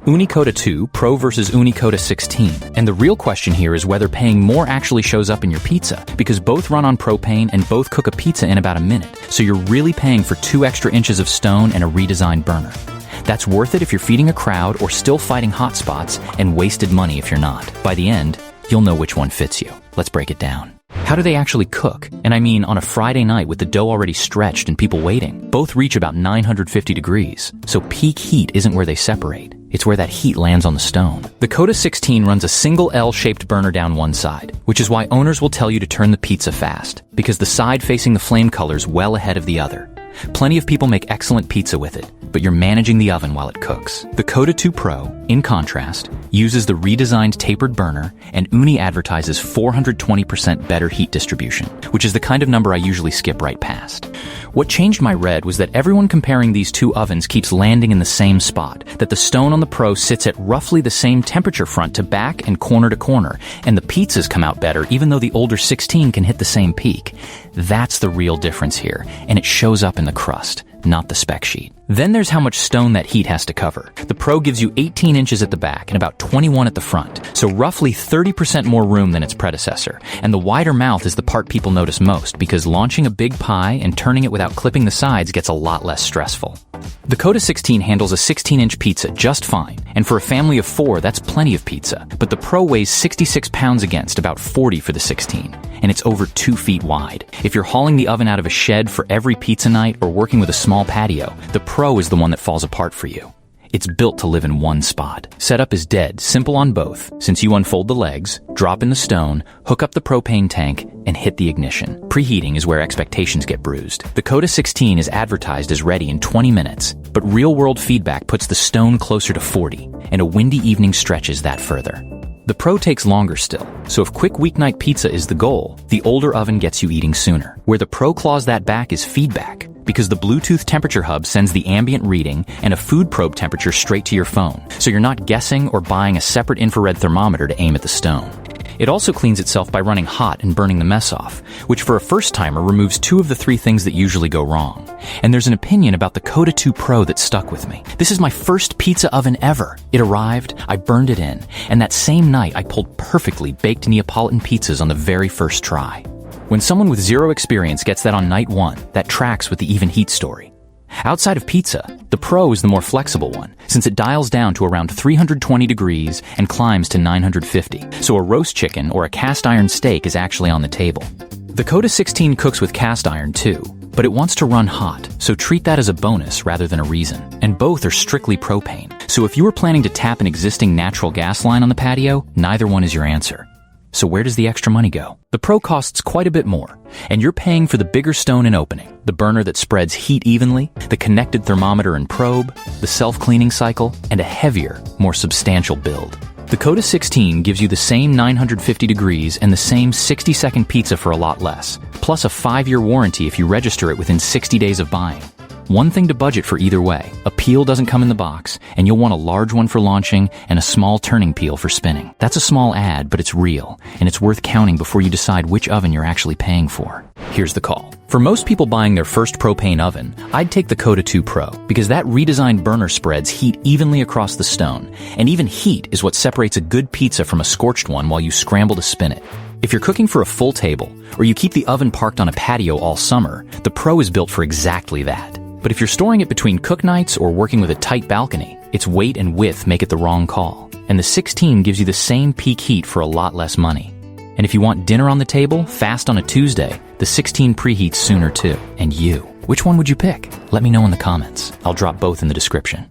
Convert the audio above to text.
Ooni Koda 2 Pro versus Ooni Koda 16. And the real question here is whether paying more actually shows up in your pizza, because both run on propane and both cook a pizza in about a minute. So you're really paying for 2 extra inches of stone and a redesigned burner. That's worth it if you're feeding a crowd or still fighting hot spots, and wasted money if you're not. By the end, you'll know which one fits you. Let's break it down. How do they actually cook? And I mean on a Friday night with the dough already stretched and people waiting. Both reach about 950 degrees, so peak heat isn't where they separate. It's where that heat lands on the stone. The Koda 16 runs a single L-shaped burner down one side, which is why owners will tell you to turn the pizza fast, because the side facing the flame color's well ahead of the other. Plenty of people make excellent pizza with it, but you're managing the oven while it cooks. The Koda 2 Pro, in contrast, uses the redesigned tapered burner, and Ooni advertises 420% better heat distribution, which is the kind of number I usually skip right past. What changed my read was that everyone comparing these two ovens keeps landing in the same spot, that the stone on the Pro sits at roughly the same temperature front to back and corner to corner, and the pizzas come out better even though the older 16 can hit the same peak. That's the real difference here, and it shows up in the crust, not the spec sheet. Then there's how much stone that heat has to cover. The Pro gives you 18 inches at the back and about 21 at the front, so roughly 30% more room than its predecessor. And the wider mouth is the part people notice most, because launching a big pie and turning it without clipping the sides gets a lot less stressful. The Koda 16 handles a 16-inch pizza just fine, and for a family of 4, that's plenty of pizza. But the Pro weighs 66 pounds against about 40 for the 16, and it's over 2 feet wide. If you're hauling the oven out of a shed for every pizza night or working with a small patio, the Pro is the one that falls apart for you. It's built to live in one spot. Setup is dead simple on both, since you unfold the legs, drop in the stone, hook up the propane tank, and hit the ignition. Preheating is where expectations get bruised. The Koda 16 is advertised as ready in 20 minutes, but real-world feedback puts the stone closer to 40, and a windy evening stretches that further. The Pro takes longer still, so if quick weeknight pizza is the goal, the older oven gets you eating sooner. Where the Pro claws that back is feedback, because the Bluetooth temperature hub sends the ambient reading and a food probe temperature straight to your phone, so you're not guessing or buying a separate infrared thermometer to aim at the stone. It also cleans itself by running hot and burning the mess off, which for a first-timer removes 2 of the 3 things that usually go wrong. And there's an opinion about the Koda 2 Pro that stuck with me. This is my first pizza oven ever. It arrived, I burned it in, and that same night I pulled perfectly baked Neapolitan pizzas on the very first try. When someone with 0 experience gets that on night 1, that tracks with the even heat story. Outside of pizza, the Pro is the more flexible one, since it dials down to around 320 degrees and climbs to 950, so a roast chicken or a cast iron steak is actually on the table. The Koda 16 cooks with cast iron too, but it wants to run hot, so treat that as a bonus rather than a reason. And both are strictly propane, so if you were planning to tap an existing natural gas line on the patio, neither one is your answer. So where does the extra money go? The Pro costs quite a bit more, and you're paying for the bigger stone and opening, the burner that spreads heat evenly, the connected thermometer and probe, the self-cleaning cycle, and a heavier, more substantial build. The Koda 16 gives you the same 950 degrees and the same 60-second pizza for a lot less, plus a 5-year warranty if you register it within 60 days of buying. One thing to budget for either way, a peel doesn't come in the box, and you'll want a large one for launching and a small turning peel for spinning. That's a small ad, but it's real, and it's worth counting before you decide which oven you're actually paying for. Here's the call. For most people buying their first propane oven, I'd take the Koda 2 Pro, because that redesigned burner spreads heat evenly across the stone, and even heat is what separates a good pizza from a scorched one while you scramble to spin it. If you're cooking for a full table, or you keep the oven parked on a patio all summer, the Pro is built for exactly that. But if you're storing it between cook nights or working with a tight balcony, its weight and width make it the wrong call. And the 16 gives you the same peak heat for a lot less money. And if you want dinner on the table, fast on a Tuesday, the 16 preheats sooner too. And you, which one would you pick? Let me know in the comments. I'll drop both in the description.